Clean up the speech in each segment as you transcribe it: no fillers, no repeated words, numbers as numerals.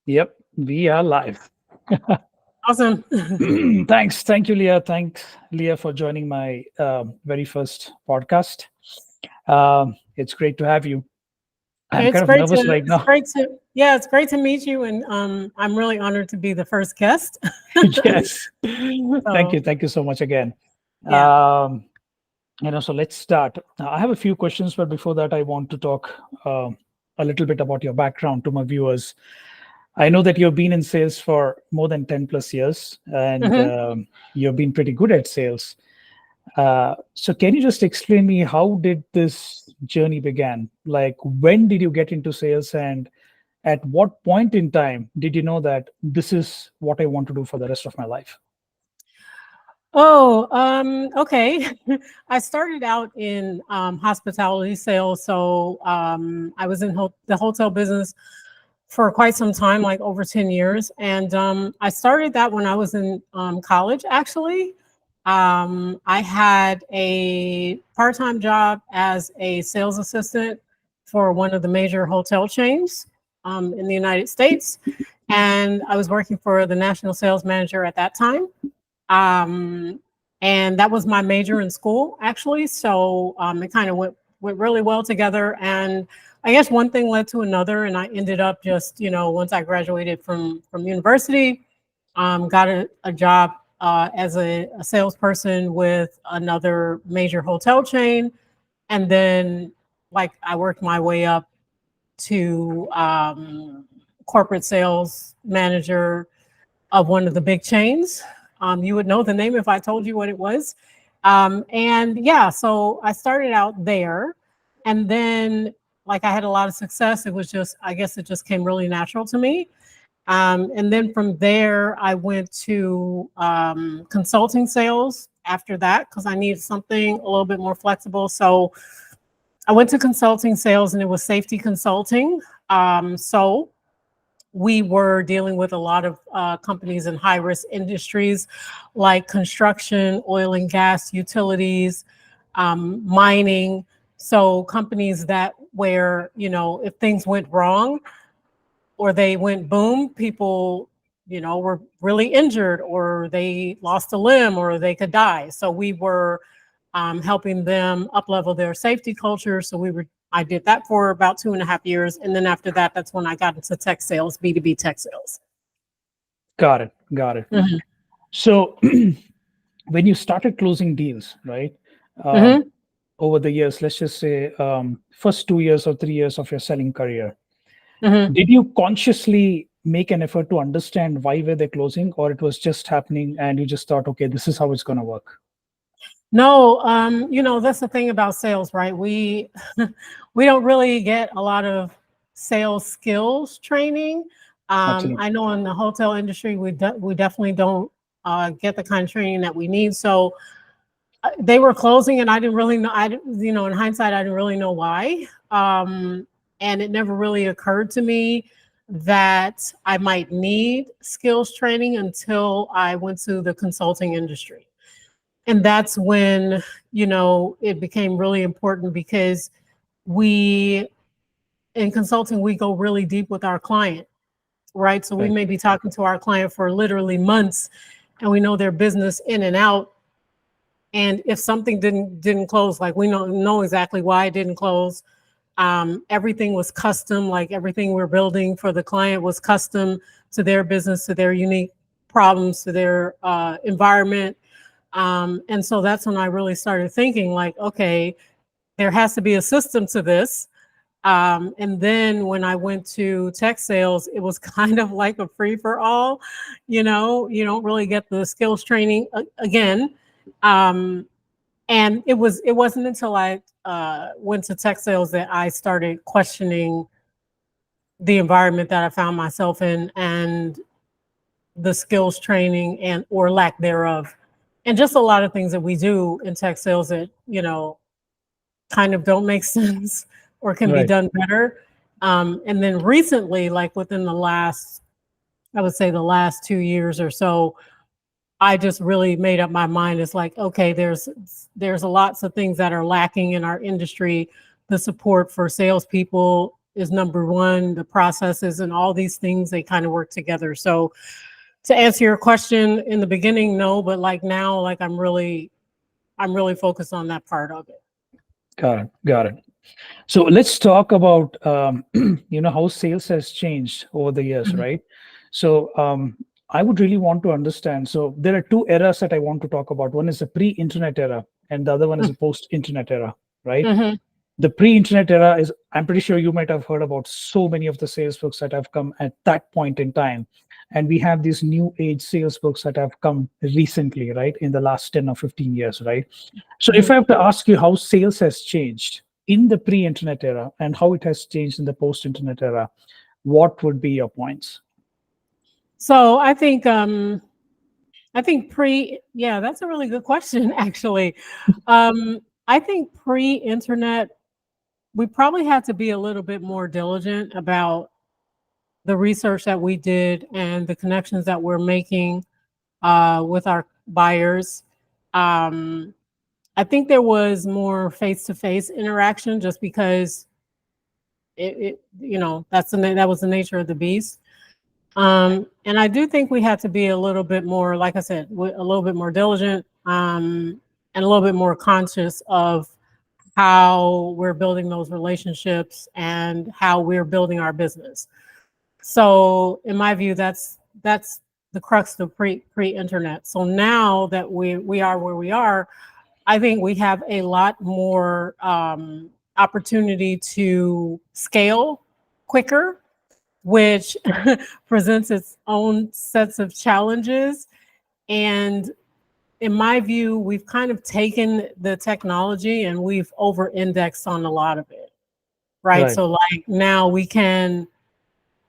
Yep, we are live. Awesome. Thanks. Thank you, Leah. Thanks, Leah, for joining my very first podcast. It's great to have you. I'm It's kind of great to nervous right it's now. great to yeah, it's great to meet you, and I'm really honored to be the first guest. Yes. Thank So you. Thank you so much again. yeah. Um, so let's start. I have a few questions, but before that, I want to talk a little bit about your background to my viewers. I know that you've been in sales for more than 10 plus years, and hmm you've been pretty good at sales. So can you just explain me how did this journey began? Like when did you get into sales and at what point in time did you know that this is what I want to do for the rest of my life? Oh, okay. I started out in hospitality sales, so I was in the hotel business for quite some time, like over 10 years, and I started that when I was in college. Actually, I had a part-time job as a sales assistant for one of the major hotel chains in the United States, and I was working for the national sales manager at that time. Um, and that was my major in school, actually. So it kind of went really well together. And I guess one thing led to another, and I ended up just, once I graduated from university, got a job as a salesperson with another major hotel chain, and then like I worked my way up to corporate sales manager of one of the big chains. You would know the name if I told you what it was. And yeah, so I started out there, and then like I had a lot of success. It was just, I guess it just came really natural to me. And then from there, I went to consulting sales after that because I needed something a little bit more flexible. So I went to consulting sales, and it was safety consulting. So we were dealing with a lot of companies in high risk industries like construction, oil and gas, utilities, mining. So companies that where, if things went wrong or they went boom, people, were really injured or they lost a limb or they could die. So we were helping them up level their safety culture. So I did that for about 2.5 years. And then after that, that's when I got into tech sales, B2B tech sales. Got it. Got it. hmm So when you started closing deals, right? Um, hmm over the years, let's just say first 2 years or 3 years of your selling career, hmm did you consciously make an effort to understand why were they closing, or it was just happening and you just thought, okay, this is how it's going to work? No, that's the thing about sales, right? We we don't really get a lot of sales skills training. I Absolutely. know in the hotel industry, we definitely don't get the kind of training that we need. So they were closing, and I didn't really know. In hindsight, I didn't really know why. And it never really occurred to me that I might need skills training until I went to the consulting industry. And that's when, it became really important because we, in consulting, we go really deep with our client, right? So we Right. may be talking to our client for literally months, and we know their business in and out. And if something didn't close, like we don't know exactly why it didn't close. Everything was custom, like everything we're building for the client was custom to their business, to their unique problems, to their environment. And so that's when I really started thinking, like, okay, there has to be a system to this. And then when I went to tech sales, it was kind of like a free for all. You don't really get the skills training again. Um, and it wasn't until I went to tech sales that I started questioning the environment that I found myself in and the skills training and or lack thereof, and just a lot of things that we do in tech sales that kind of don't make sense or can be Right. done better. And then recently, like within I would say the last 2 years or so, I just really made up my mind. It's like, okay, there's lots of things that are lacking in our industry. The support for salespeople is number one. The processes and all these things, they kind of work together. So to answer your question, in the beginning, no, but like now, like I'm really focused on that part of it. Got it. Got it. So let's talk about how sales has changed over the years, Mhm. right? So I would really want to understand. So there are two eras that I want to talk about. One is the pre-internet era, and the other one is the post-internet era, right? Mhm. The pre-internet era is, I'm pretty sure you might have heard about so many of the sales books that have come at that point in time. And we have these new age sales books that have come recently, right? In the last 10 or 15 years, right? So if Mhm. I have to ask you how sales has changed in the pre-internet era and how it has changed in the post-internet era, what would be your points? So I think yeah, that's a really good question, actually. I think pre-internet, we probably had to be a little bit more diligent about the research that we did and the connections that we're making with our buyers. Um, I think there was more face-to-face interaction just because that was the nature of the beast. And I do think we had to be a little bit more, like I said, a little bit more diligent, and a little bit more conscious of how we're building those relationships and how we're building our business. So, in my view, that's the crux of pre-internet. So now that we are where we are, I think we have a lot more opportunity to scale quicker, which presents its own sets of challenges. And in my view, we've kind of taken the technology and we've over indexed on a lot of it. Right. Right. So like now we can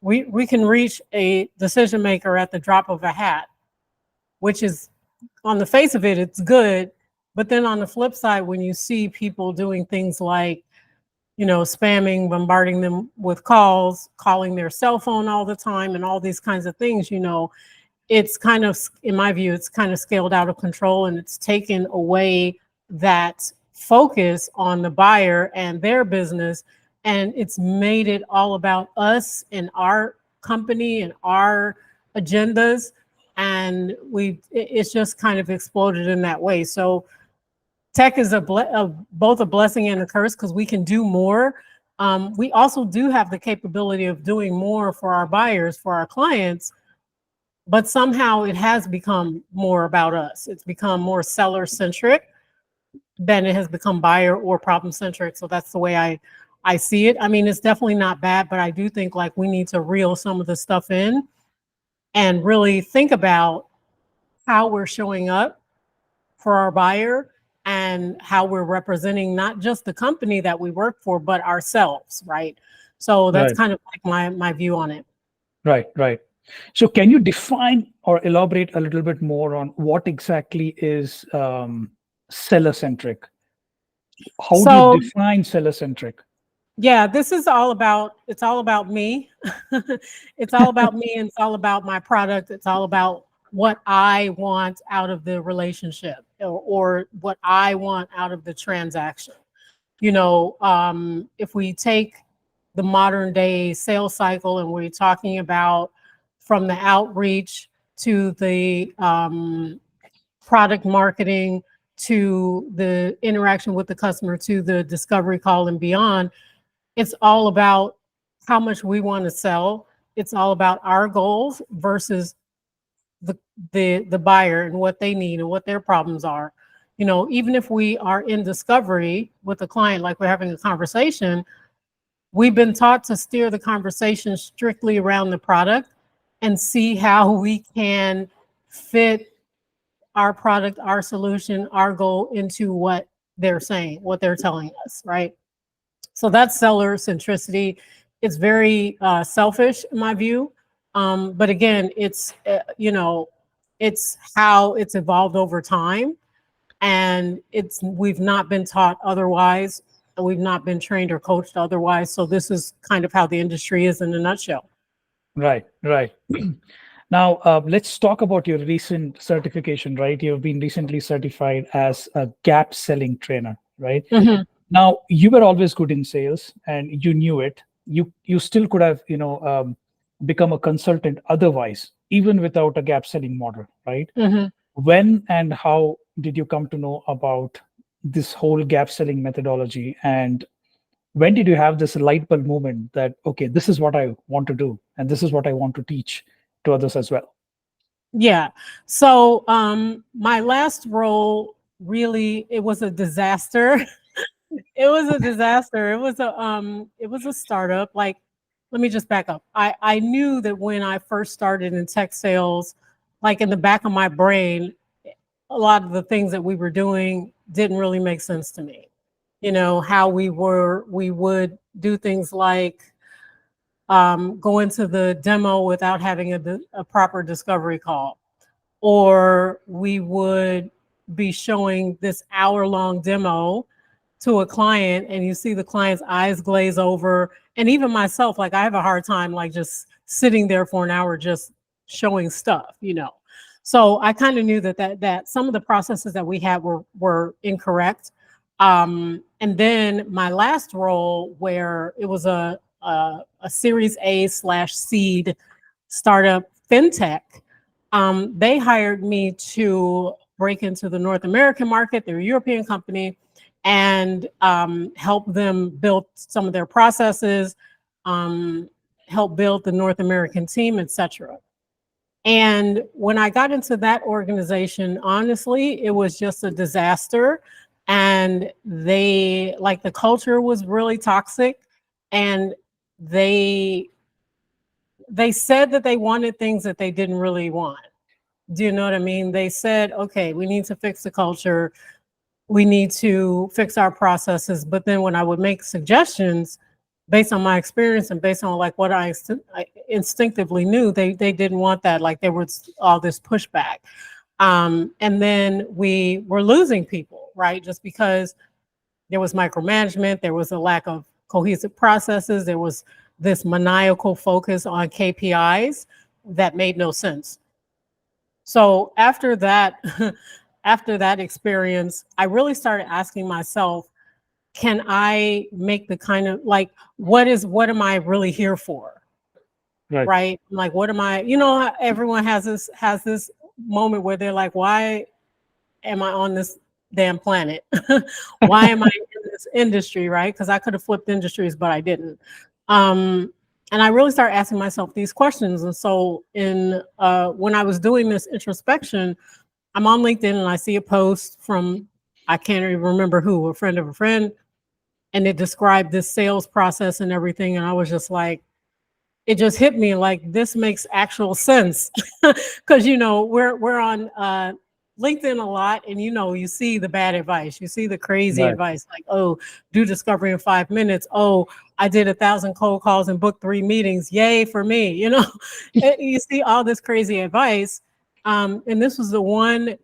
reach a decision maker at the drop of a hat, which is, on the face of it, it's good. But then on the flip side, when you see people doing things like, spamming, bombarding them with calls, calling their cell phone all the time, and all these kinds of things, it's kind of, in my view, it's kind of scaled out of control, and it's taken away that focus on the buyer and their business. And it's made it all about us and our company and our agendas. And it's just kind of exploded in that way. So tech is both a blessing and a curse because we can do more. We also do have the capability of doing more for our buyers, for our clients, but somehow it has become more about us. It's become more seller centric than it has become buyer or problem centric. So that's the way I see it. I mean, it's definitely not bad, but I do think like we need to reel some of the stuff in and really think about how we're showing up for our buyer and how we're representing not just the company that we work for, but ourselves, right? So that's Right. kind of like my view on it. Right. Right. So can you define or elaborate a little bit more on what exactly is seller centric? How do you So define seller centric? yeah, this is it's all about me. It's all about me and it's all about my product. It's all about what I want out of the relationship, or what I want out of the transaction. If we take the modern day sales cycle and we're talking about from the outreach to the product marketing to the interaction with the customer to the discovery call and beyond, it's all about how much we want to sell. It's all about our goals versus the the buyer and what they need and what their problems are. Even if we are in discovery with a client, like we're having a conversation, we've been taught to steer the conversation strictly around the product and see how we can fit our product, our solution, our goal into what they're saying, what they're telling us, right? So that's seller centricity. It's very selfish in my view. But again, it's how it's evolved over time, and we've not been taught otherwise. We've not been trained or coached otherwise. So this is kind of how the industry is in a nutshell. Right. Right. Now, let's talk about your recent certification, right? You've been recently certified as a gap selling trainer, right? Mhm. Now, you were always good in sales and you knew it. you still could have, become a consultant otherwise, even without a gap selling model, right? Mhm. When and how did you come to know about this whole gap selling methodology, and when did you have this light bulb moment that, okay, this is what I want to do and this is what I want to teach to others as well? Yeah. So my last role, really, it was a disaster. It was a disaster. It was a startup. Like, let me just back up. I knew that when I first started in tech sales, like in the back of my brain, a lot of the things that we were doing didn't really make sense to me. You know, how we would do things like go into the demo without having a proper discovery call, or we would be showing this hour-long demo to a client and you see the client's eyes glaze over. And even myself, like I have a hard time like just sitting there for an hour just showing stuff, you know. So I kind of knew that some of the processes that we had were incorrect. And then my last role, where it was a Series A slash seed startup fintech, they hired me to break into the North American market. They're a European company, and help them build some of their processes, um, help build the North American team, etc. And when I got into that organization, honestly, it was just a disaster. And they, like, the culture was really toxic, and they they said that they wanted things that they didn't really want. Do you know what I mean? They said, okay, we need to fix the culture, we need to fix our processes. But then when I would make suggestions based on my experience and based on like what I instinctively knew, they didn't want that. Like there was all this pushback. And then we were losing people, right? Just because there was micromanagement, there was a lack of cohesive processes, there was this maniacal focus on KPIs that made no sense. So after that, after that experience, I really started asking myself, can I make the kind of like, what am I really here for? Right. Right? Like, what am I, you know, everyone has this moment where they're like, why am I on this damn planet? Why am I in this industry? Right? Because I could have flipped industries, but I didn't. And I really started asking myself these questions. And so in when I was doing this introspection, I'm on LinkedIn and I see a post from, I can't even remember who, a friend of a friend, and it described this sales process and everything. And I was just like, it just hit me like this makes actual sense. Because you know, we're on LinkedIn a lot, and you know, you see the bad advice, you see the crazy Right. advice, like, oh, do discovery in 5 minutes. Oh, I did 1,000 cold calls and booked 3 meetings. Yay for me, you know. You see all this crazy advice. And this was the one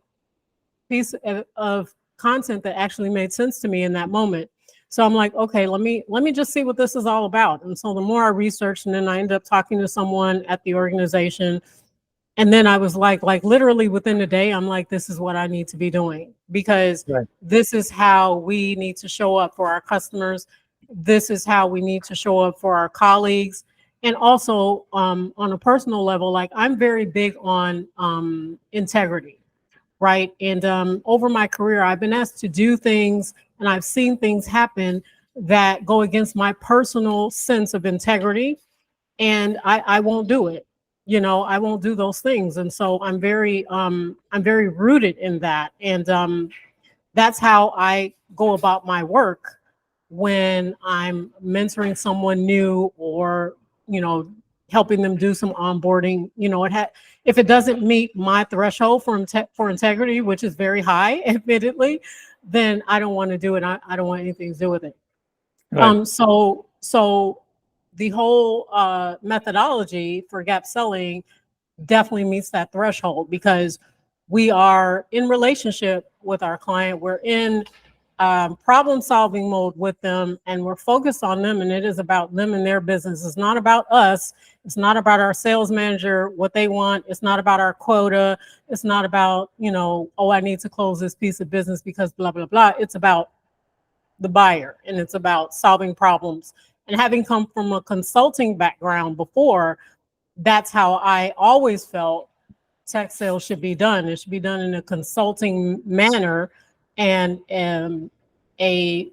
piece of content that actually made sense to me in that moment. So I'm like, okay, let me just see what this is all about. And so the more I researched, and then I ended up talking to someone at the organization, and then I was like literally within the day, I'm like, this is what I need to be doing, because Right. this is how we need to show up for our customers. This is how we need to show up for our colleagues. And also on a personal level, like I'm very big on integrity, right? And over my career, I've been asked to do things and I've seen things happen that go against my personal sense of integrity, and I won't do it. You know, I won't do those things. And so I'm very rooted in that. And that's how I go about my work when I'm mentoring someone new, or, you know, helping them do some onboarding. You know, if it doesn't meet my threshold for integrity, which is very high, admittedly, then I don't want to do it. I don't want anything to do with it. Right. So the whole methodology for gap selling definitely meets that threshold, because we are in relationship with our client. We're in problem solving mode with them, and we're focused on them, and it is about them and their business. It's not about us. It's not about our sales manager, what they want. It's not about our quota. It's not about, you know, oh, I need to close this piece of business because blah, blah, blah. It's about the buyer, and it's about solving problems And having come from a consulting background before, that's how I always felt tech sales should be done. It should be done in a consulting manner, and a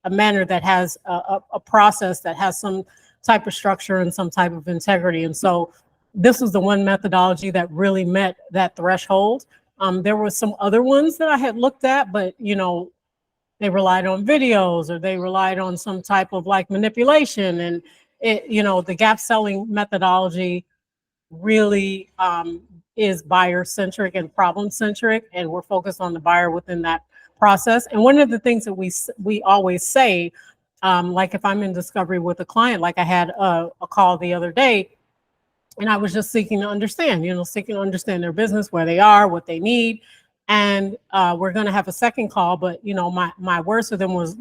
manner that has a process that has some type of structure and some type of integrity. And so this was the one methodology that really met that threshold. There were some other ones that I had looked at, but they relied on videos, or they relied on some type of like manipulation. And the gap selling methodology really is buyer centric and problem centric, and we're focused on the buyer within that process. And one of the things that we always say, like if I'm in discovery with a client, like I had a call the other day, and I was just seeking to understand their business, where they are, what they need. And we're going to have a second call, but my words to them was,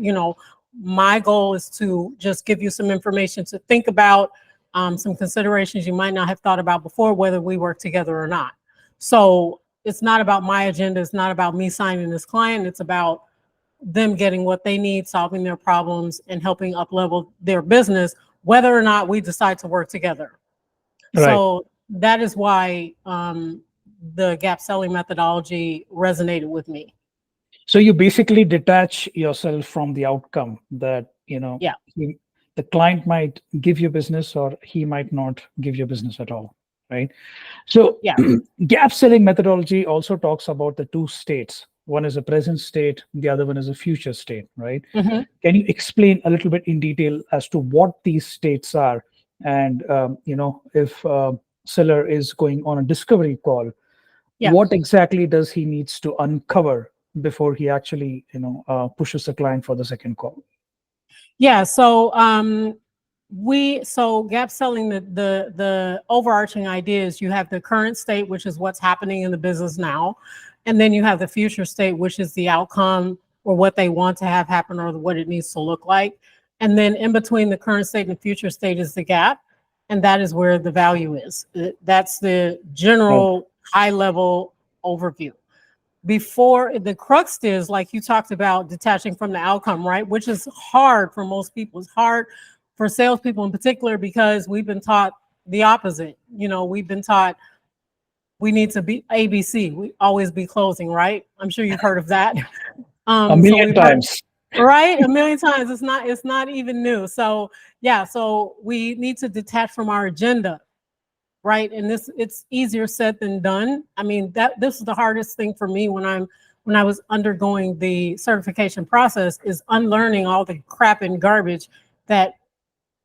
my goal is to just give you some information to think about, some considerations you might not have thought about before, whether we work together or not. So it's not about my agenda. It's not about me signing this client. It's about them getting what they need, solving their problems, and helping up-level their business, whether or not we decide to work together. Right. So that is why the gap selling methodology resonated with me. So you basically detach yourself from the outcome that, Yeah. the client might give you business, or he might not give you business at all, right? So Yeah. gap selling methodology also talks about the two states. One is a present state, the other one is a future state, right? Mm-hmm. Can you explain a little bit in detail as to what these states are? And, if seller is going on a discovery call, Yeah. what exactly does he needs to uncover before he actually, pushes the client for the second call? Yeah. So gap selling, the overarching idea is you have the current state, which is what's happening in the business now, and then you have the future state, which is the outcome, or what they want to have happen, or what it needs to look like. And then in between the current state and the future state is the gap, and that is where the value is. That's the general high level overview. Before, the crux is, like you talked about, detaching from the outcome, right? Which is hard for most people. It's hard for salespeople in particular, because we've been taught the opposite. We've been taught we need to be ABC. We always be closing, right? I'm sure you've heard of that. A million times. Right? A million times. It's not even new. So yeah, so we need to detach from our agenda. Right. And it's easier said than done. I mean, this is the hardest thing for me when I was undergoing the certification process, is unlearning all the crap and garbage that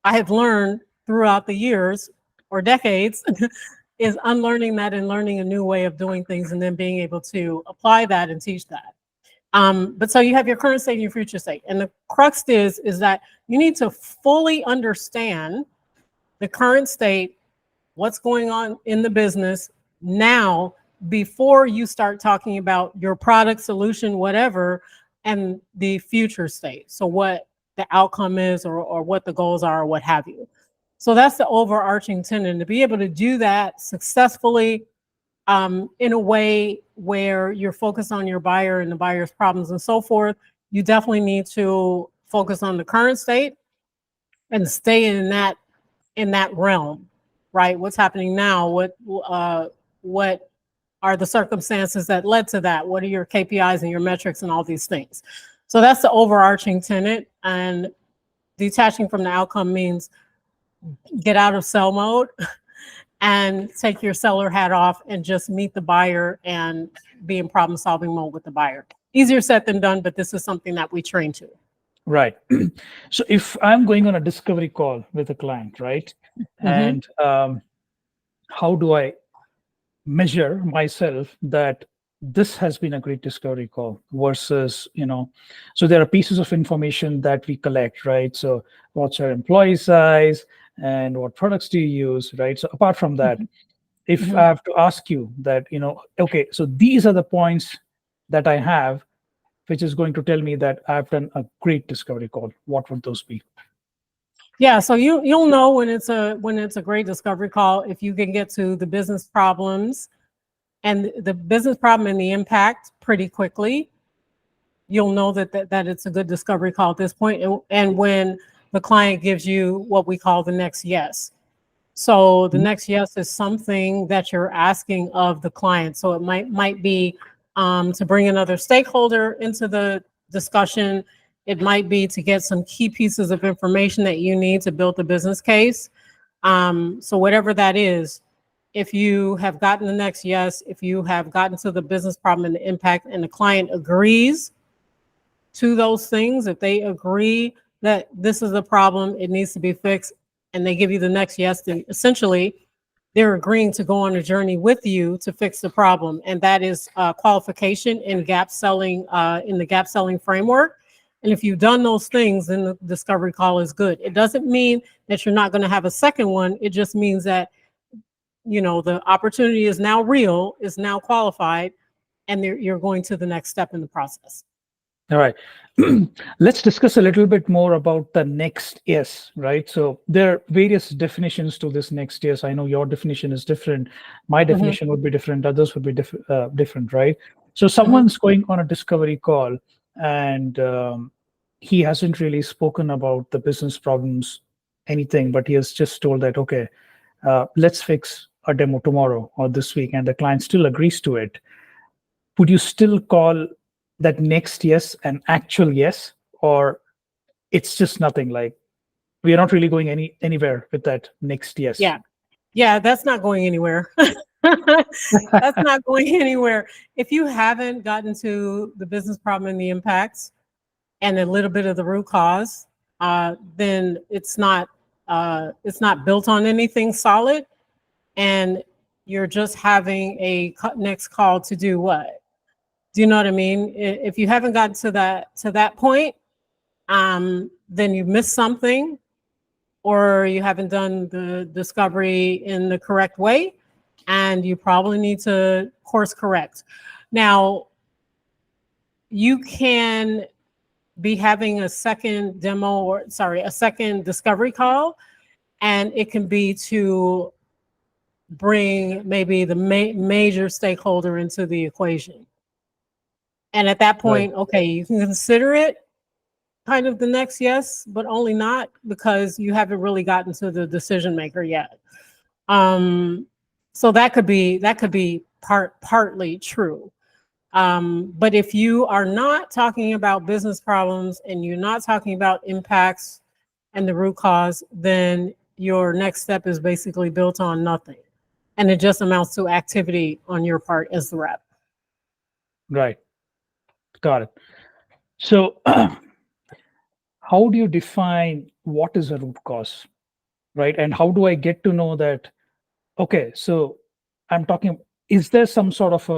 I have learned throughout the years or decades, is unlearning that and learning a new way of doing things, and then being able to apply that and teach that. But so you have your current state and your future state. And the crux is that you need to fully understand the current state, what's going on in the business now, before you start talking about your product, solution, whatever, and the future state. So what the outcome is, or what the goals are, or what have you. So that's the overarching tenet. To be able to do that successfully, in a way where you're focused on your buyer and the buyer's problems and so forth, you definitely need to focus on the current state and stay in that realm. Right? What's happening now? What are the circumstances that led to that? What are your KPIs and your metrics and all these things? So that's the overarching tenet. And detaching from the outcome means get out of sell mode and take your seller hat off and just meet the buyer and be in problem solving mode with the buyer. Easier said than done, but this is something that we train to. Right. So if I'm going on a discovery call with a client, right? Mm-hmm. And how do I measure myself that this has been a great discovery call versus, so there are pieces of information that we collect, right? So what's your employee size and what products do you use, right? So apart from that, if Mm-hmm. I have to ask you that, okay, so these are the points that I have, which is going to tell me that I've done a great discovery call, what would those be? Yeah, so you'll know when it's a great discovery call if you can get to the business problems and the impact pretty quickly. You'll know that it's a good discovery call at this point. And when the client gives you what we call the next yes. So the Mhm. next yes is something that you're asking of the client. So it might be to bring another stakeholder into the discussion. It might be to get some key pieces of information that you need to build the business case. So whatever that is, if you have gotten the next yes, if you have gotten to the business problem and the impact, and the client agrees to those things, if they agree that this is a problem, it needs to be fixed, and they give you the next yes, then essentially they're agreeing to go on a journey with you to fix the problem. And that is qualification in gap selling, in the gap selling framework. And if you've done those things, then the discovery call is good. It doesn't mean that you're not going to have a second one. It just means that, you know, the opportunity is now real, is now qualified, and you're going to the next step in the process. All right. Let's discuss a little bit more about the next yes, right? So there are various definitions to this next yes. I know your definition is different. My Mm-hmm, definition would be different. Others would be different, right? So mm-hmm, someone's going on a discovery call and he hasn't really spoken about the business problems, anything, but he has just told that, okay, let's fix a demo tomorrow or this week, and the client still agrees to it. Would you still call that next yes an actual yes, or it's just nothing, like we are not really going anywhere with that next yes? yeah. Yeah, that's not going anywhere. That's not going anywhere. If you haven't gotten to the business problem and the impacts and a little bit of the root cause, then it's not built on anything solid, and you're just having a next call to do what? Do you know what I mean? If you haven't gotten to that point, then you missed something, or you haven't done the discovery in the correct way, and you probably need to course correct. Now, you can be having a second demo, or sorry, a second discovery call, and it can be to bring maybe the major stakeholder into the equation. And at that Right. point, okay, you can consider it kind of the next yes, but only not because you haven't really gotten to the decision maker yet. So that could be partly true. But if you are not talking about business problems and you're not talking about impacts and the root cause, then your next step is basically built on nothing. And it just amounts to activity on your part as the rep. Right. Got it. So how do you define what is a root cause, right? And how do I get to know that, okay, so I'm talking, is there some sort of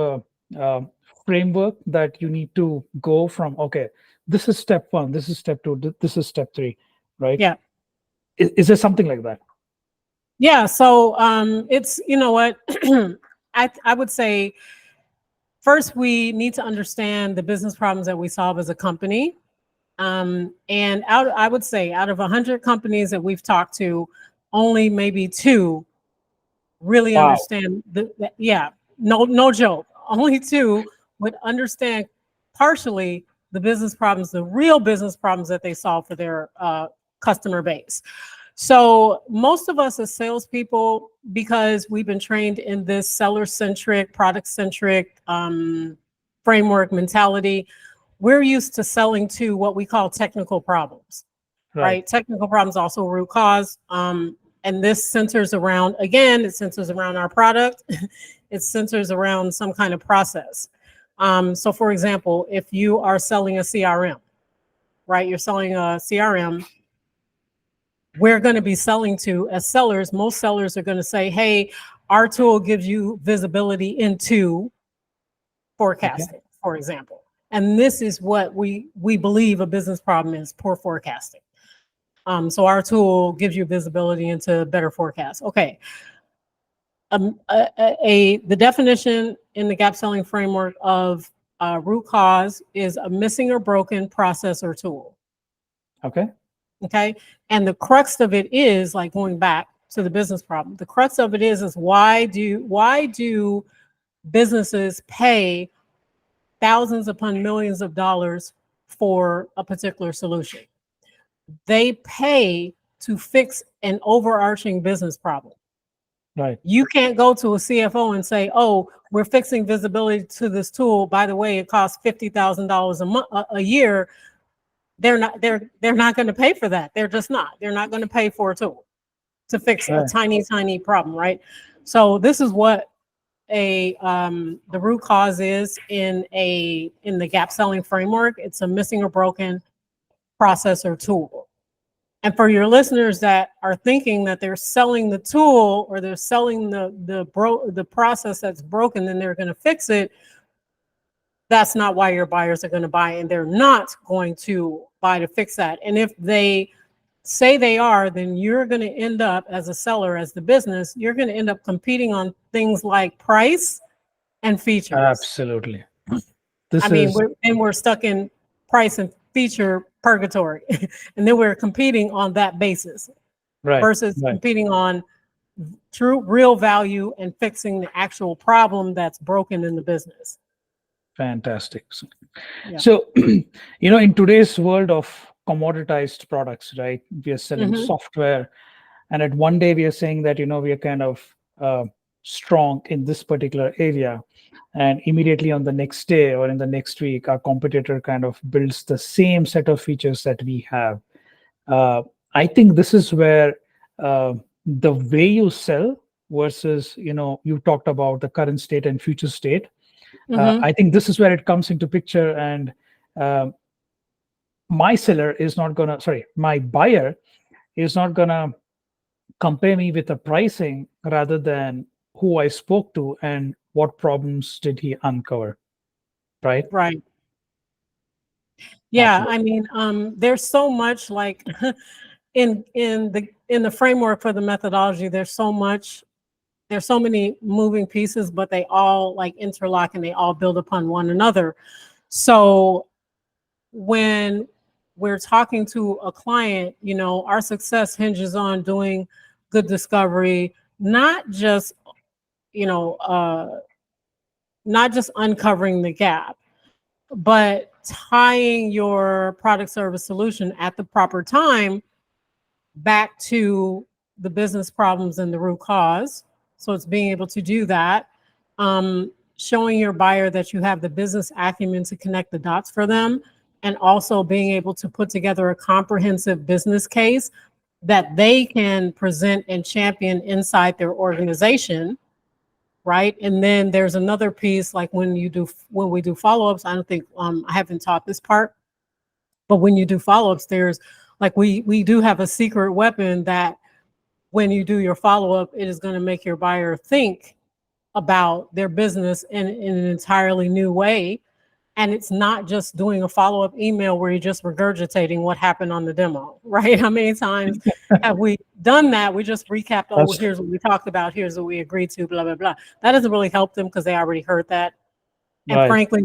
a framework that you need to go from, okay, this is step one, this is step two, this is step three, right? Yeah. Is there something like that? Yeah. So it's, you know what, I would say first we need to understand the business problems that we solve as a company. And I would say out of 100 companies that we've talked to, only maybe 2 really Wow. understand yeah, no joke. Only 2 would understand partially the business problems, the real business problems that they solve for their customer base. So most of us as salespeople, because we've been trained in this seller-centric, product-centric framework mentality, we're used to selling to what we call technical problems, Right. right? Technical problems also root cause. And this centers around, again, it centers around our product. It centers around some kind of process. So for example, if you are selling a CRM, right? You're selling a CRM, we're going to be selling to, as sellers, most sellers are going to say, hey, our tool gives you visibility into Okay. forecasting, for example. And this is what we believe a business problem is: poor forecasting. So our tool gives you visibility into better forecasts. Okay. The definition in the gap selling framework of root cause is a missing or broken process or tool. Okay. Okay. And the crux of it is, like, going back to the business problem, the crux of it is why do businesses pay thousands upon millions of dollars for a particular solution? they pay to fix an overarching business problem. Right. You can't go to a CFO and say, "Oh, we're fixing visibility to this tool. By the way, it costs $50,000 a month, a year." They're not going to pay for that. They're just not. They're not going to pay for a tool to fix a Right. tiny problem, right? So this is what the root cause is in the gap selling framework. It's a missing or broken process or tool. And for your listeners that are thinking that they're selling the tool or they're selling the process that's broken, then they're going to fix it. That's not why your buyers are going to buy, and they're not going to buy to fix that. And if they say they are, then you're going to end up as a seller, as the business, you're going to end up competing on things like price and features. Absolutely. I This mean, is we're stuck in price and feature purgatory, and then we're competing on that basis right. versus Right. competing on true real value and fixing the actual problem that's broken in the business. Fantastic. Yeah. So, in today's world of commoditized products, right? We are selling Mm-hmm. software, and at one day we are saying that we are kind of strong in this particular area, and immediately on the next day or in the next week, our competitor kind of builds the same set of features that we have. Uh, I think this is where the way you sell versus you talked about the current state and future state. Mm-hmm. I think this is where it comes into picture, and um, my seller is not gonna, sorry, my buyer is not gonna compare me with the pricing rather than who I spoke to and what problems did he uncover, right? Right. Yeah. Absolutely. I mean, there's so much like in the framework for the methodology. There's so many moving pieces, but they all like interlock and they all build upon one another. So when we're talking to a client, our success hinges on doing good discovery, not just, you know, uh, not just uncovering the gap, but tying your product service solution at the proper time back to the business problems and the root cause. So it's being able to do that, showing your buyer that you have the business acumen to connect the dots for them, and also being able to put together a comprehensive business case that they can present and champion inside their organization, right? And then there's another piece, like when we do follow-ups. I don't think I haven't taught this part, but when you do follow-ups, there's like we do have a secret weapon that when you do your follow-up, it is going to make your buyer think about their business in an entirely new way. And it's not just doing a follow-up email where you're just regurgitating what happened on the demo, right? How many times have we done that? We just recapped, oh, well, That's here's what we talked about, here's what we agreed to, blah, blah, blah. That doesn't really help them because they already heard that. And right. frankly,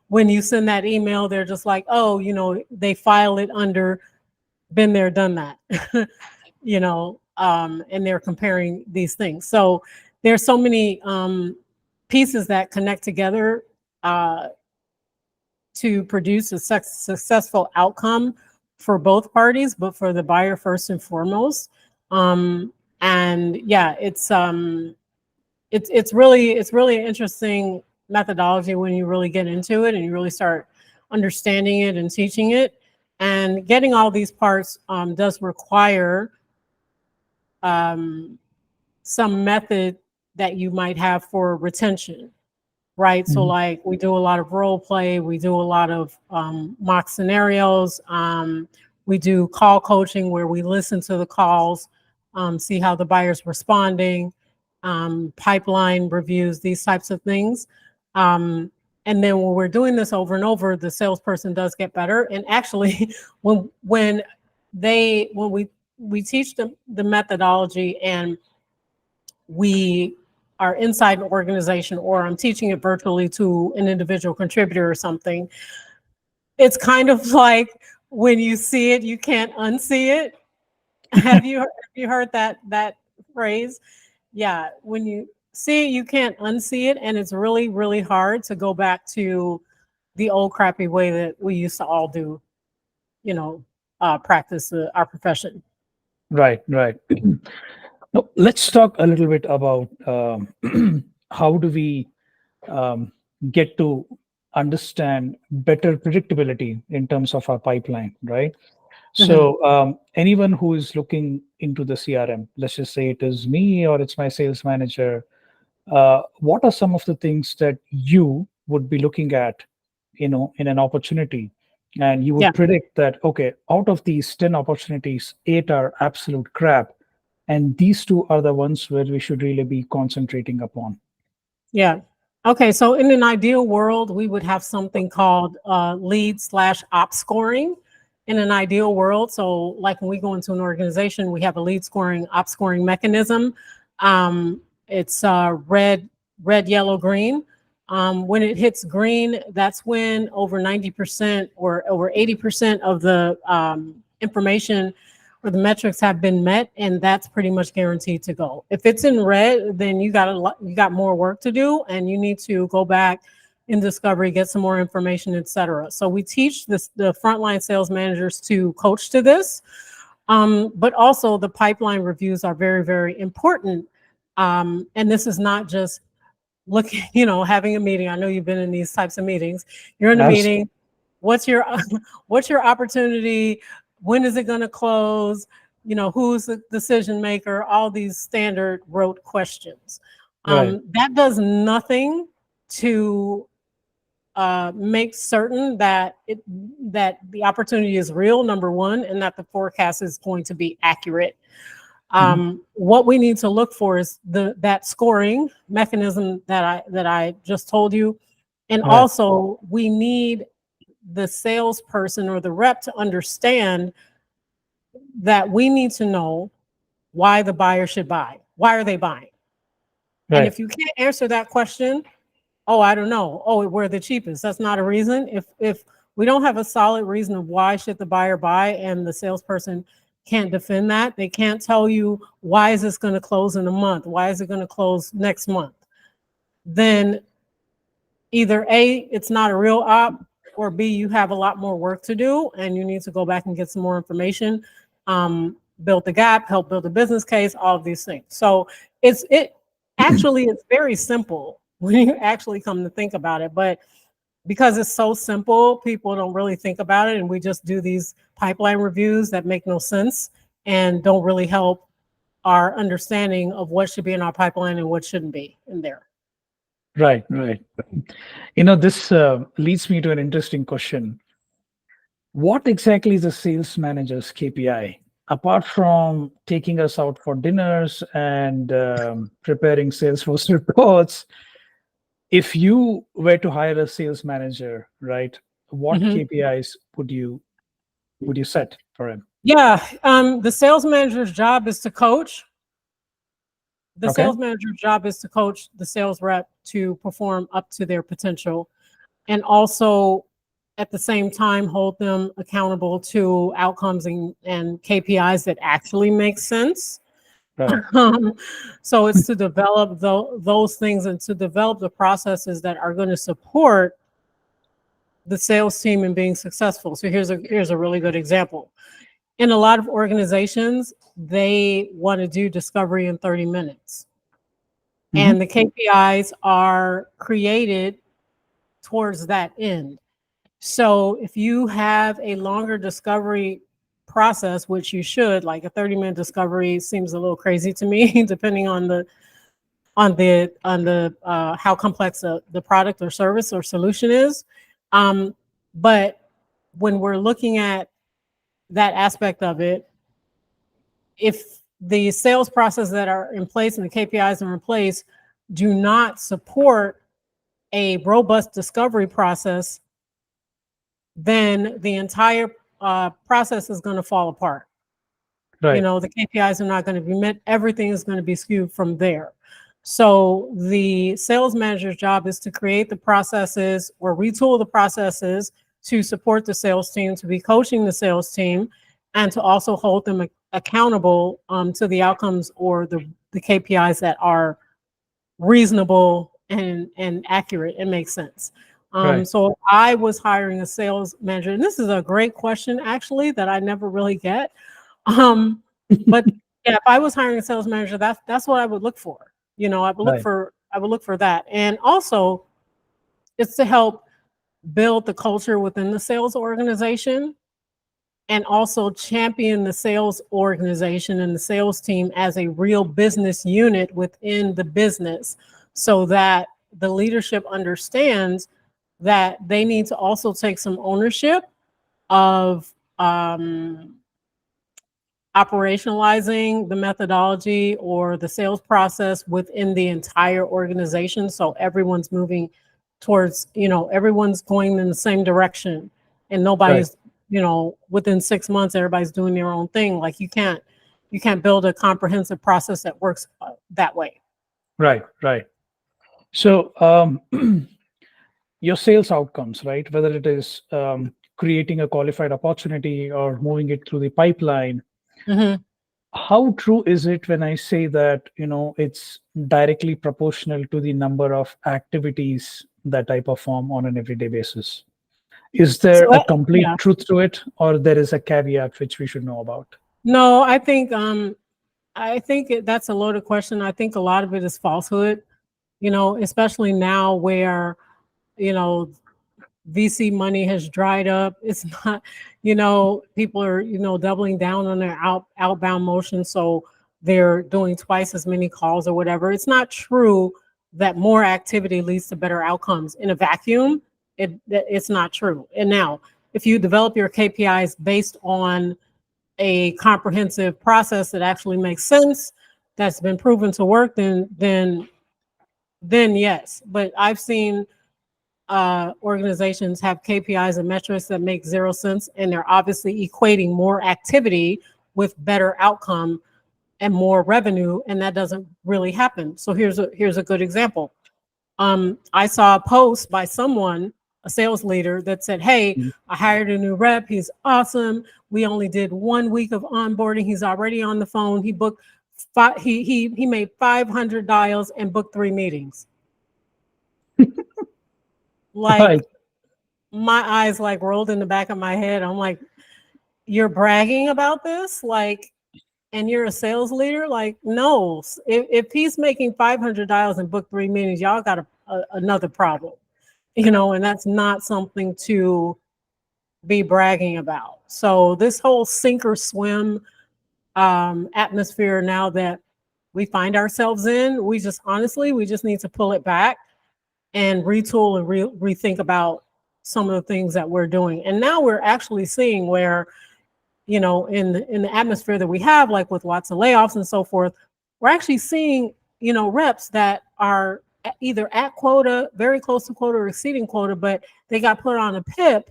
when you send that email, they're just like, oh, they file it under been there, done that, and they're comparing these things. So there's so many pieces that connect together to produce a successful outcome for both parties, but for the buyer first and foremost. And yeah, it's really an interesting methodology when you really get into it and you really start understanding it and teaching it. And getting all these parts does require some method that you might have for retention, right? So Mhm. like we do a lot of role play, we do a lot of mock scenarios, we do call coaching where we listen to the calls, see how the buyer's responding, pipeline reviews, these types of things. And then when we're doing this over and over, the salesperson does get better. And actually, when we teach them the methodology and we are inside an organization, or I'm teaching it virtually to an individual contributor or something, it's kind of like when you see it, you can't unsee it. Have you heard that phrase? Yeah, when you see it, you can't unsee it, and it's really, really hard to go back to the old crappy way that we used to all do, practice our profession. Right, right. Now, let's talk a little bit about how do we um, get to understand better predictability in terms of our pipeline, right? Mhm. So, anyone who is looking into the CRM, let's just say it is me or it's my sales manager, what are some of the things that you would be looking at, in an opportunity, and you Yeah. would predict that, okay, out of these 10 opportunities, 8 are absolute crap, and these two are the ones where we should really be concentrating upon. Yeah. Okay. So in an ideal world, we would have something called lead slash op scoring. In an ideal world, so like when we go into an organization, we have a lead scoring, op scoring mechanism. It's red, yellow, green. When it hits green, that's when over 90% or over 80% of the information or the metrics have been met, and that's pretty much guaranteed to go. If it's in red, then you got more work to do, and you need to go back in discovery, get some more information, etc. So we teach the frontline sales managers to coach to this, but also the pipeline reviews are very, very important. And this is not just looking, having a meeting. I know you've been in these types of meetings. You're in a Abs- meeting. What's your what's your opportunity? When is it going to close? Who's the decision maker? All these standard rote questions. right, That does nothing to make certain that the opportunity is real, number one, and that the forecast is going to be accurate. mhm, What we need to look for is that scoring mechanism that I just told you, and right, also we need the salesperson or the rep to understand that we need to know why the buyer should buy. Why are they buying? And right, if you can't answer that question, oh, I don't know. Oh, we're the cheapest. That's not a reason. If we don't have a solid reason of why should the buyer buy, and the salesperson can't defend that, they can't tell you why is this going to close in a month? Why is it going to close next month? Then either A, it's not a real op, or B, you have a lot more work to do and you need to go back and get some more information, build the gap, help build a business case, all of these things. So it actually it's very simple when you actually come to think about it. But because it's so simple, people don't really think about it. And we just do these pipeline reviews that make no sense and don't really help our understanding of what should be in our pipeline and what shouldn't be in there. right, right. This leads me to an interesting question. What exactly is a sales manager's KPI? Apart from taking us out for dinners and preparing Salesforce reports, if you were to hire a sales manager, right, what Mhm. KPIs would you set for him? Yeah, the sales manager's job is to coach. The Okay, sales manager's job is to coach the sales rep to perform up to their potential, and also at the same time hold them accountable to outcomes and KPIs that actually make sense. right, Um, so it's to develop those things and to develop the processes that are going to support the sales team in being successful. So here's a really good example. In a lot of organizations, they want to do discovery in 30 minutes. hmm, And the KPIs are created towards that end. So if you have a longer discovery process, which you should, like a 30-minute discovery seems a little crazy to me, depending on the how complex the product or service or solution is. But when we're looking at that aspect of it, if the sales process that are in place and the KPIs are in place do not support a robust discovery process, then the entire process is going to fall apart. right, The KPIs are not going to be met. Everything is going to be skewed from there. So the sales manager's job is to create the processes or retool the processes to support the sales team, to be coaching the sales team, and to also hold them accountable to the outcomes or the KPIs that are reasonable and accurate and make sense. Right. So I was hiring a sales manager, and this is a great question actually that I never really get. Um, but yeah, if I was hiring a sales manager, that's what I would look for. Right. I would look for that, and also it's to help build the culture within the sales organization, and also champion the sales organization and the sales team as a real business unit within the business, so that the leadership understands that they need to also take some ownership of operationalizing the methodology or the sales process within the entire organization. So everyone's moving towards, everyone's going in the same direction, and Right. nobody's, within 6 months, everybody's doing their own thing. Like you can't build a comprehensive process that works that way. Right. Right. So, your sales outcomes, right? Whether it is creating a qualified opportunity or moving it through the pipeline, Hmm. how true is it when I say that, it's directly proportional to the number of activities that I perform on an everyday basis? Is there So a complete yeah, truth to it, or there is a caveat which we should know about? no, that's a loaded question. I think a lot of it is falsehood, especially now where, you know, VC money has dried up. It's not, people are, doubling down on their outbound motion. So they're doing twice as many calls or whatever. It's not true that more activity leads to better outcomes in a vacuum. It's not true. And now, if you develop your KPIs based on a comprehensive process that actually makes sense, that's been proven to work, then yes. But I've seen organizations have KPIs and metrics that make zero sense, and they're obviously equating more activity with better outcome and more revenue, and that doesn't really happen. So here's a good example. I saw a post by someone, a sales leader, that said, "Hey, Mhm. I hired a new rep. He's awesome. We only did 1 week of onboarding. He's already on the phone. He booked he made 500 dials and booked 3 meetings." Right. Like, my eyes like rolled in the back of my head. I'm like, "You're bragging about this? Like, and you're a sales leader? Like, no. If he's making 500 dials and book 3 meetings, y'all got another problem, and that's not something to be bragging about." So this whole sink or swim atmosphere now that we find ourselves in, we just need to pull it back and retool and rethink about some of the things that we're doing. And now we're actually seeing where, in the atmosphere that we have, like with lots of layoffs and so forth, we're actually seeing, reps that are either at quota, very close to quota, or exceeding quota, but they got put on a PIP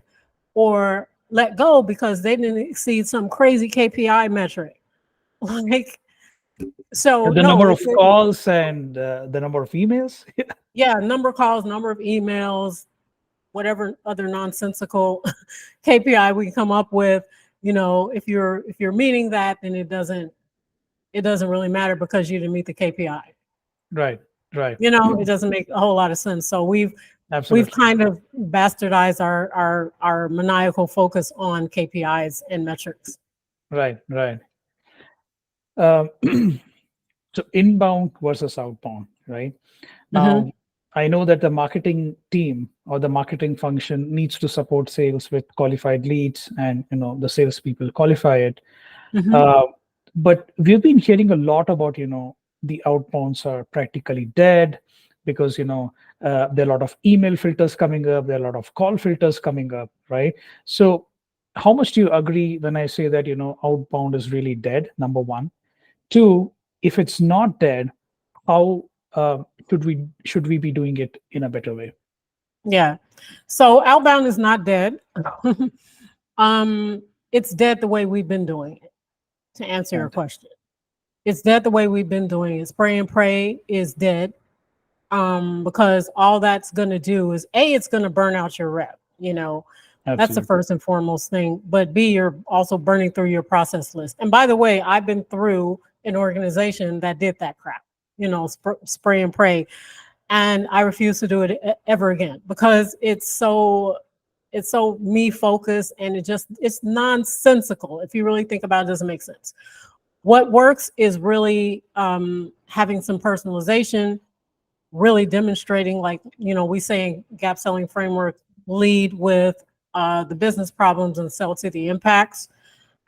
or let go because they didn't exceed some crazy KPI metric. Like, so The no, number of calls and the number of emails. yeah, number of calls, number of emails, whatever other nonsensical KPI we come up with. If you're meeting that, then it doesn't really matter because you didn't meet the KPI. Right. Right. It doesn't make a whole lot of sense. So we've Absolutely. kind of bastardized our maniacal focus on KPIs and metrics. Right. Right. Um, so inbound versus outbound, right? Hmm. Now, I know that the marketing team or the marketing function needs to support sales with qualified leads, and the salespeople qualify it. Hmm. Uh, but we've been hearing a lot about the outbounds are practically dead because there are a lot of email filters coming up, there are a lot of call filters coming up, right? So, how much do you agree when I say that outbound is really dead? Number one. Two, if it's not dead, how should we be doing it in a better way? Yeah. So outbound is not dead. um, it's dead the way we've been doing it. To answer your Right. question, it's dead the way we've been doing it. Spray and pray is dead. Because all that's going to do is it's going to burn out your rep. That's the Absolutely. first and foremost thing. But B, you're also burning through your process list. And by the way, I've been through an organization that did that crap. Spray and pray. and I refuse to do it ever again because it's so me focused, and it's nonsensical. If you really think about it, it doesn't make sense. What works is really having some personalization, really demonstrating, like, we say in gap selling framework, lead with the business problems and sell to the impacts.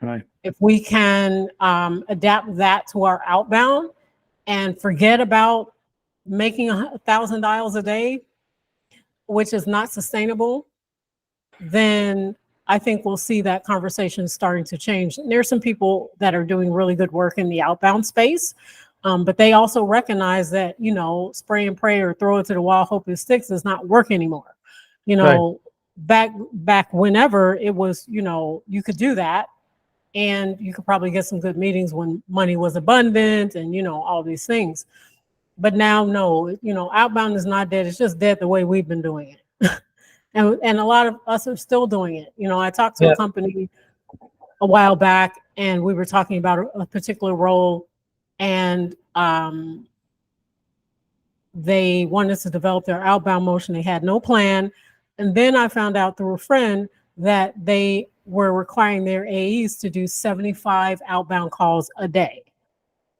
Right. If we can adapt that to our outbound and forget about making $1,000 a day, which is not sustainable, then I think we'll see that conversation starting to change. And there's some people that are doing really good work in the outbound space, but they also recognize that, spray and pray or throw it to the wall, hope it sticks does not work anymore. Right. Back whenever it was, you could do that, and you could probably get some good meetings when money was abundant and, all these things. But now, no, outbound is not dead. It's just dead the way we've been doing it. And a lot of us are still doing it. I talked to Yeah. a company a while back, and we were talking about a particular role, and they wanted to develop their outbound motion. They had no plan. And then I found out through a friend that they were requiring their AEs to do 75 outbound calls a day.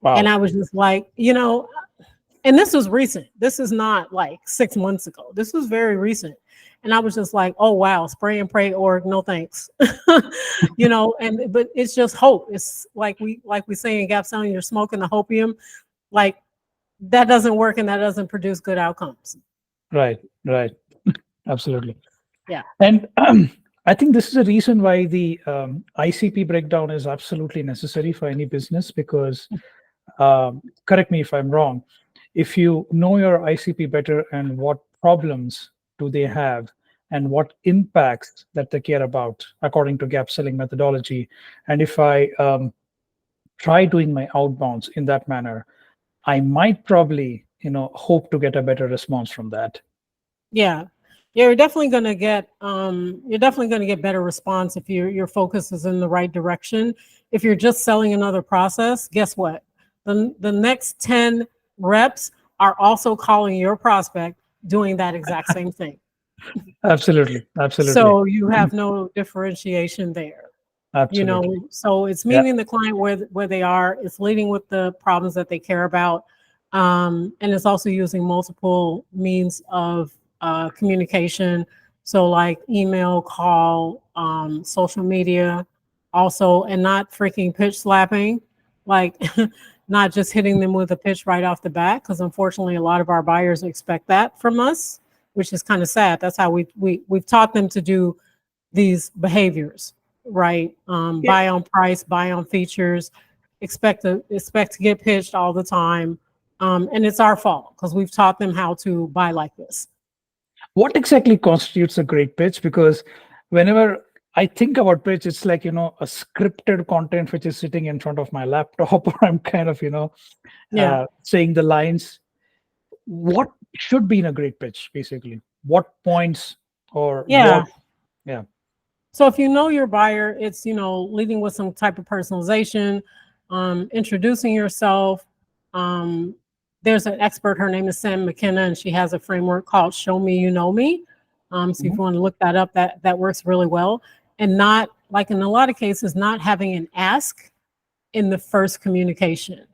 And Wow. I was just like, and this was recent. This is not like 6 months ago. This was very recent. And I was just like, oh, wow, spray and pray org, no thanks. But it's just hope. It's like we say in gap selling, you're smoking the hopium. Like, that doesn't work, and that doesn't produce good outcomes. Right. Right. Absolutely. Yeah. And I think this is a reason why the ICP breakdown is absolutely necessary for any business, because correct me if I'm wrong, if you know your ICP better and what problems do they have and what impacts that they care about according to gap selling methodology, and if I try doing my outbounds in that manner, I might probably hope to get a better response from that. Yeah. You're definitely going to get better response if your focus is in the right direction. If you're just selling another process, guess what? The next 10 reps are also calling your prospect doing that exact same thing. Absolutely. Absolutely. So you have no differentiation there. Absolutely. So it's Yeah. meeting the client where they are. It's leading with the problems that they care about. And it's also using multiple means of communication. So like email, call, social media also, and not freaking pitch slapping, like not just hitting them with a pitch right off the bat. Because unfortunately, a lot of our buyers expect that from us, which is kind of sad. That's how we've taught them to do these behaviors, right? Yeah. Buy on price, buy on features, expect to get pitched all the time. And it's our fault because we've taught them how to buy like this. What exactly constitutes a great pitch? Because whenever I think about pitch, it's like, a scripted content which is sitting in front of my laptop, or I'm kind of, Yeah. saying the lines. What should be in a great pitch, basically? What points or Yeah. what? Yeah. So if you know your buyer, it's, leading with some type of personalization, introducing yourself. There's an expert, her name is Sam McKenna, and she has a framework called Show Me You Know Me. So if you want to look that up, that works really well. And not, like in a lot of cases, not having an ask in the first communication.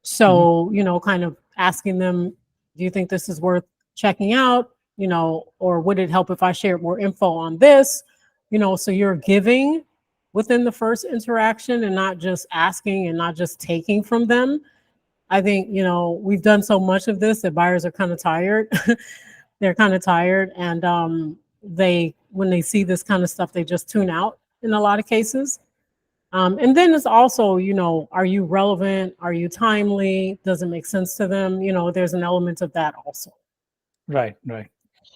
So, kind of asking them, do you think this is worth checking out? Or would it help if I shared more info on this? So you're giving within the first interaction and not just asking and not just taking from them. I think, we've done so much of this that buyers are kind of tired. They're kind of tired. And when they see this kind of stuff, they just tune out in a lot of cases. And then it's also, are you relevant? Are you timely? Does it make sense to them? There's an element of that also. Right. Right.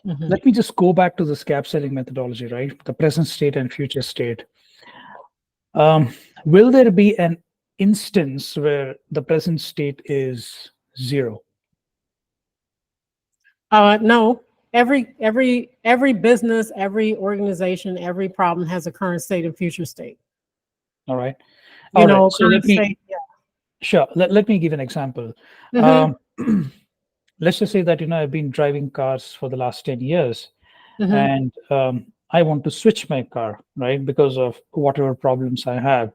Mhm. Let me just go back to this gap selling methodology, right? The present state and future state. Will there be an instance where the present state is 0? No, every business, every organization, every problem has a current state and future state. All right. All right. So Current state. Yeah. sure. Let me give an example. Mhm. Um, let's just say that I've been driving cars for the last 10 years, Hmm. and I want to switch my car, right, because of whatever problems I have,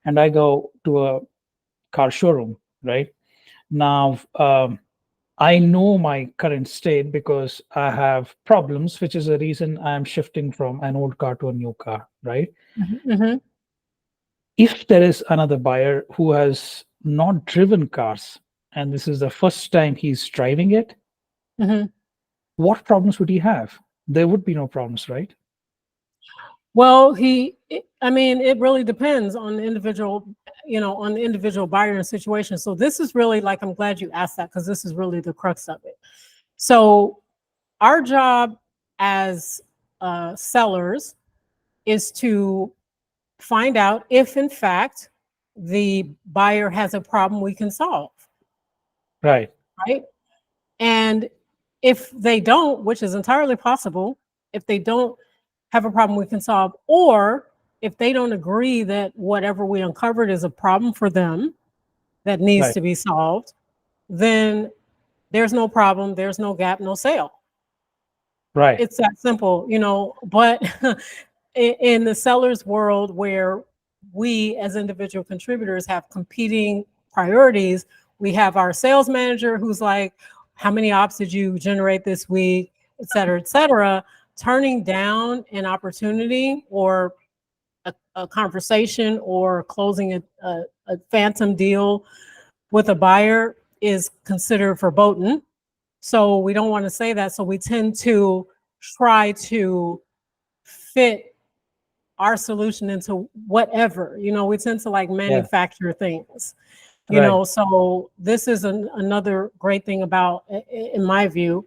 and I go to a car showroom, right? Now, I know my current state because I have problems, which is the reason I'm shifting from an old car to a new car, right? Hmm. If there is another buyer who has not driven cars and this is the first time he's driving it, Hmm. what problems would he have? There would be no problems, right? Well, I mean, it really depends on the individual, on the individual buyer and situation. So this is really like, I'm glad you asked that because this is really the crux of it. So our job as sellers is to find out if, in fact, the buyer has a problem we can solve, Right, right? And if they don't, which is entirely possible, if they don't have a problem we can solve, or if they don't agree that whatever we uncovered is a problem for them that needs right, to be solved, then there's no problem, there's no gap, no sale. right, It's that simple, but in the seller's world where we as individual contributors have competing priorities, we have our sales manager who's like, how many ops did you generate this week, et cetera, turning down an opportunity or a conversation or closing a phantom deal with a buyer is considered verboten. So we don't want to say that. So we tend to try to fit our solution into whatever, we tend to like yeah, manufacture things, right, so this is another great thing about, in my view,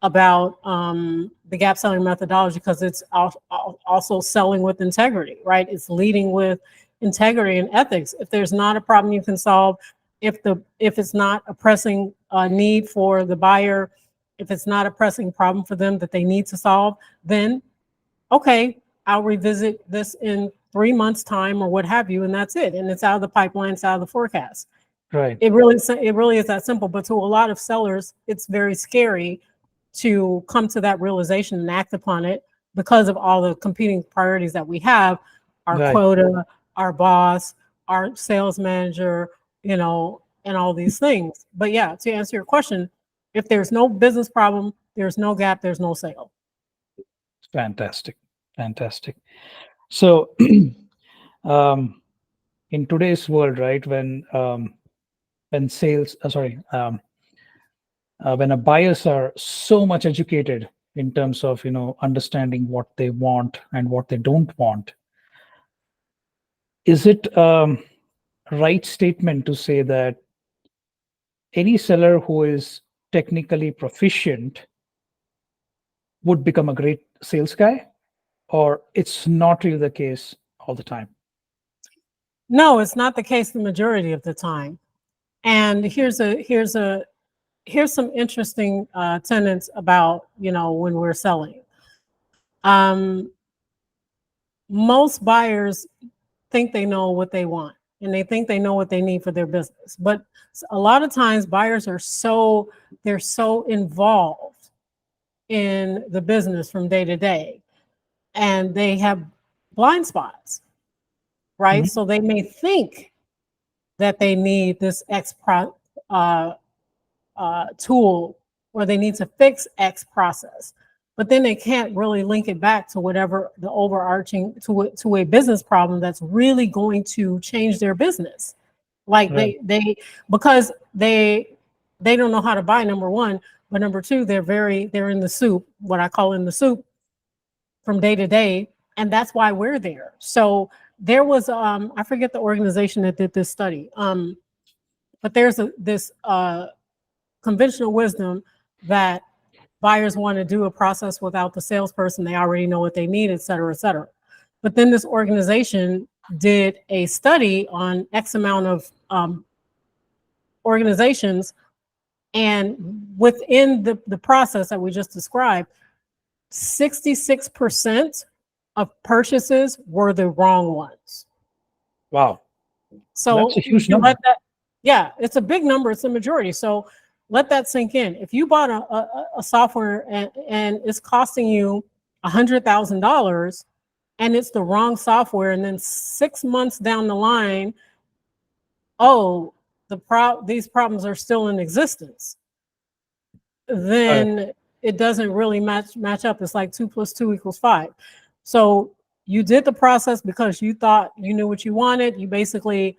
about the gap selling methodology, because it's also selling with integrity, right? It's leading with integrity and ethics. If there's not a problem you can solve, if it's not a pressing need for the buyer, if it's not a pressing problem for them that they need to solve, then okay, I'll revisit this in 3 months time or what have you, and that's it. And it's out of the pipeline, it's out of the forecast. right, It really is that simple. But to a lot of sellers, it's very scary to come to that realization and act upon it because of all the competing priorities that we have, our right. quota, our boss, our sales manager, and all these things. But yeah, to answer your question, if there's no business problem, there's no gap, there's no sale. Fantastic, fantastic. So, um, in today's world, right, when sales, sorry, when a buyers are so much educated in terms of understanding what they want and what they don't want, is it right statement to say that any seller who is technically proficient would become a great sales guy, or it's not really the case all the time? No, it's not the case the majority of the time. And here's some interesting tenets about when we're selling. Um, most buyers think they know what they want and they think they know what they need for their business, but a lot of times buyers they're so involved in the business from day to day, and they have blind spots, right? Mhm. So they may think that they need this uh, tool, or they need to fix X process, but then they can't really link it back to whatever the overarching to a business problem that's really going to change their business. Like Right, because they don't know how to buy, number one, but number two, they're in the soup, what I call in the soup, from day to day, and that's why we're there. So there was I forget the organization that did this study, but there's this conventional wisdom that buyers want to do a process without the salesperson. They already know what they need, et cetera, et cetera. But then this organization did a study on X amount of organizations. And within the process that we just described, 66% of purchases were the wrong ones. wow, that's So a you huge can number. let that, yeah, it's a big number. It's a majority. So let that sink in. If you bought a software and it's costing you $100,000 and it's the wrong software, and then 6 months down the line, oh, these problems are still in existence, then it doesn't really match up. It's like 2 + 2 = 5. So you did the process because you thought you knew what you wanted. You basically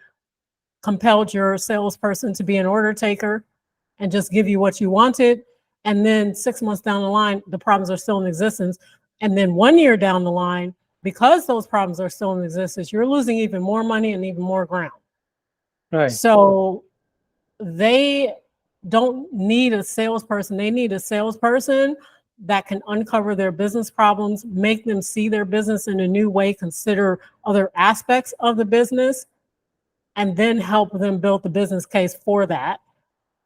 compelled your salesperson to be an order taker and just give you what you wanted. And then 6 months down the line, the problems are still in existence. And then 1 year down the line, because those problems are still in existence, you're losing even more money and even more ground. Right. So they don't need a salesperson. They need a salesperson that can uncover their business problems, make them see their business in a new way, consider other aspects of the business, and then help them build the business case for that.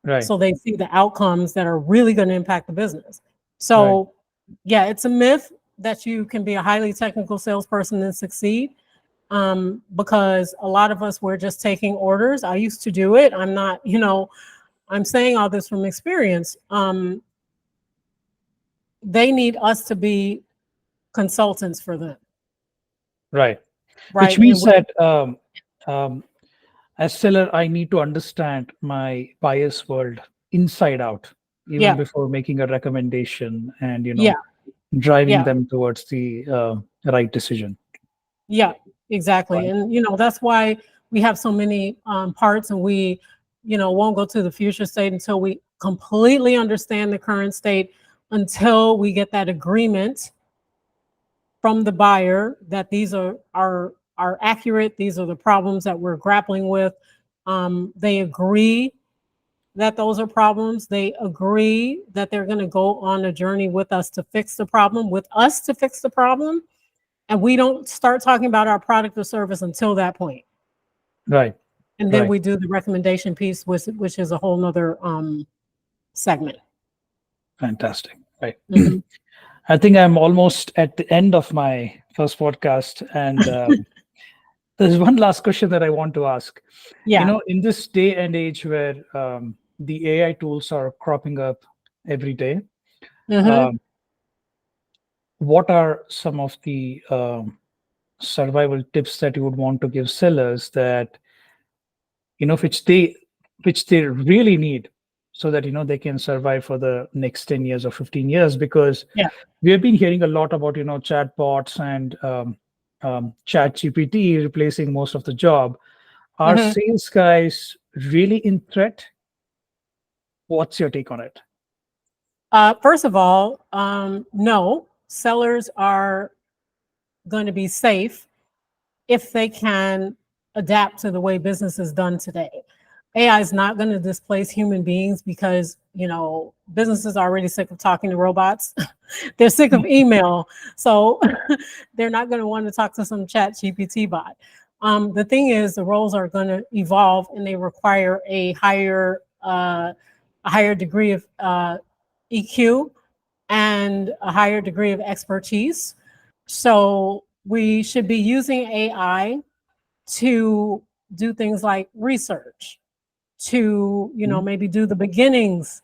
Right. So they see the outcomes that are really going to impact the business. So yeah, it's a myth that you can be a highly technical salesperson and succeed, because a lot of us were just taking orders. I used to do it. I'm not, I'm saying all this from experience. They need us to be consultants for them. Right. Right. Which means that as seller, I need to understand my buyer's world inside out, even before making a recommendation and, driving them towards the right decision. Yeah, exactly. Right. And, that's why we have so many parts, and we, won't go to the future state until we completely understand the current state, until we get that agreement from the buyer that these are accurate. These are the problems that we're grappling with. They agree that those are problems. They agree that they're going to go on a journey with us to fix the problem, and we don't start talking about our product or service until that point. Right. And then we do the recommendation piece, which is a whole nother segment. Fantastic. Right. Mm-hmm. I think I'm almost at the end of my first podcast, and there's one last question that I want to ask. Yeah. In this day and age where the AI tools are cropping up every day, what are some of the survival tips that you would want to give sellers that, which they really need, so that they can survive for the next 10 years or 15 years? Because we have been hearing a lot about chatbots and chat GPT replacing most of the job. Are sales guys really in threat? What's your take on it? First of all, no, sellers are going to be safe if they can adapt to the way business is done today. AI is not going to displace human beings, because, businesses are already sick of talking to robots. They're sick of email. So they're not going to want to talk to some chat GPT bot. The thing is, the roles are going to evolve, and they require a higher degree of EQ and a higher degree of expertise. So we should be using AI to do things like research, to maybe do the beginnings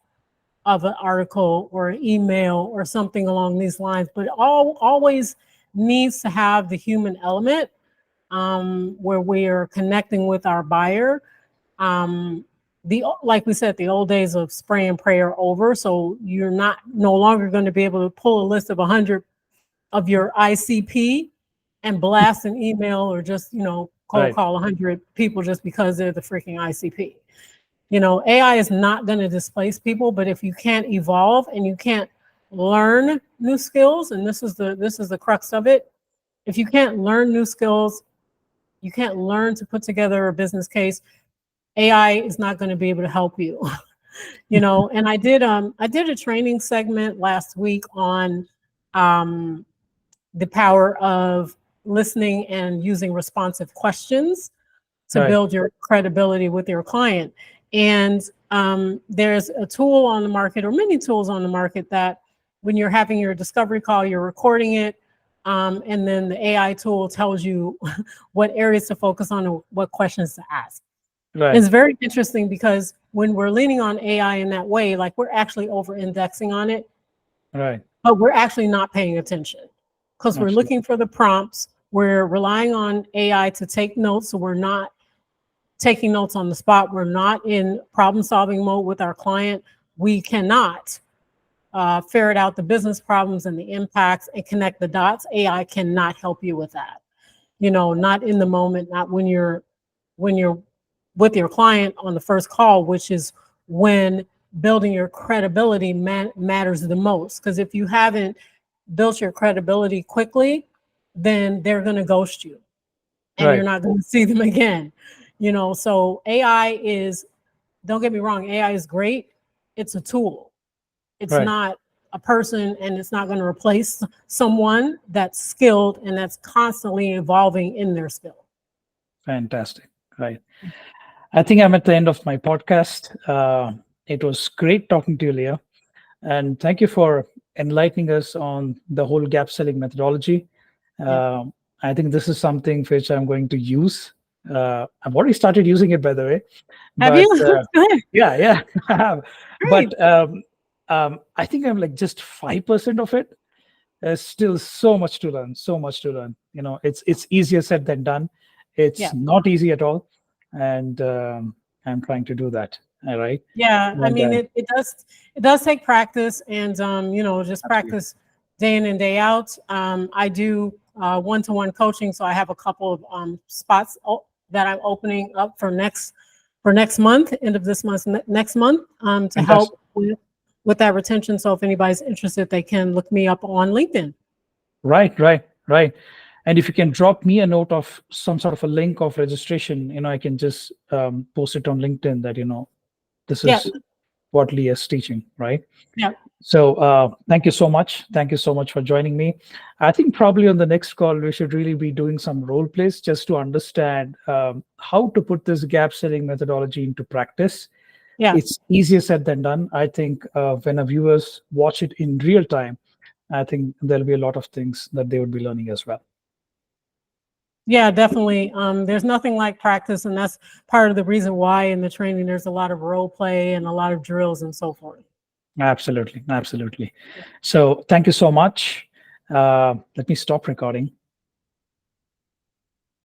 of an article or an email or something along these lines, but always needs to have the human element, where we are connecting with our buyer. Like we said, the old days of spray and pray are over. So you're no longer going to be able to pull a list of 100 of your ICP and blast an email, or just, cold call 100 people just because they're the freaking ICP. AI is not going to displace people, but if you can't evolve and you can't learn new skills, and this is the crux of it, if you can't learn new skills, you can't learn to put together a business case, AI is not going to be able to help you. And I did a training segment last week on the power of listening and using responsive questions to build your credibility with your client. And there's a tool on the market, or many tools on the market, that when you're having your discovery call, you're recording it, and then the AI tool tells you what areas to focus on and what questions to ask. Right. It's very interesting because when we're leaning on AI in that way, like we're actually over indexing on it, Right. but we're actually not paying attention because we're looking Absolutely. for the prompts. We're relying on AI to take notes. So we're not taking notes on the spot. We're not in problem solving mode with our client. We cannot ferret out the business problems and the impacts and connect the dots. AI cannot help you with that. You know, not in the moment, not when you're with your client on the first call, which is when building your credibility matters the most. Because if you haven't built your credibility quickly, then they're going to ghost you and you're Right. not going to see them again. You know, so AI is, don't get me wrong, AI is great. It's a tool. It's Right. not a person, and it's not going to replace someone that's skilled and that's constantly evolving in their skill. Fantastic. Right. I think I'm at the end of my podcast. It was great talking to you, Leah. And thank you for enlightening us on the whole gap selling methodology. Yeah. I think this is something which I'm going to use. I've already started using it, by the way. Have But you? Good. yeah, yeah, I have. Great. But I think I'm like just 5% of it. There's still so much to learn, so much to learn. It's easier said than done. It's Yeah. not easy at all, and I'm trying to do that. All right, Yeah. I and mean, it does take practice, and just absolutely practice day in and day out. I do one-to-one coaching, so I have a couple of spots that I'm opening up for next month, end of this month, next month, to fantastic. help with that retention. So if anybody's interested, they can look me up on LinkedIn. Right, right, right. And if you can drop me a note of some sort of a link of registration, I can just post it on LinkedIn that this Yeah. is what Lee is teaching, right? Yeah. So thank you so much. Thank you so much for joining me. I think probably on the next call, we should really be doing some role plays just to understand how to put this gap selling methodology into practice. Yeah. It's easier said than done. I think when our viewers watch it in real time, I think there'll be a lot of things that they would be learning as well. Yeah, definitely. There's nothing like practice, and that's part of the reason why in the training there's a lot of role play and a lot of drills and so forth. Absolutely, absolutely. So thank you so much. Let me stop recording.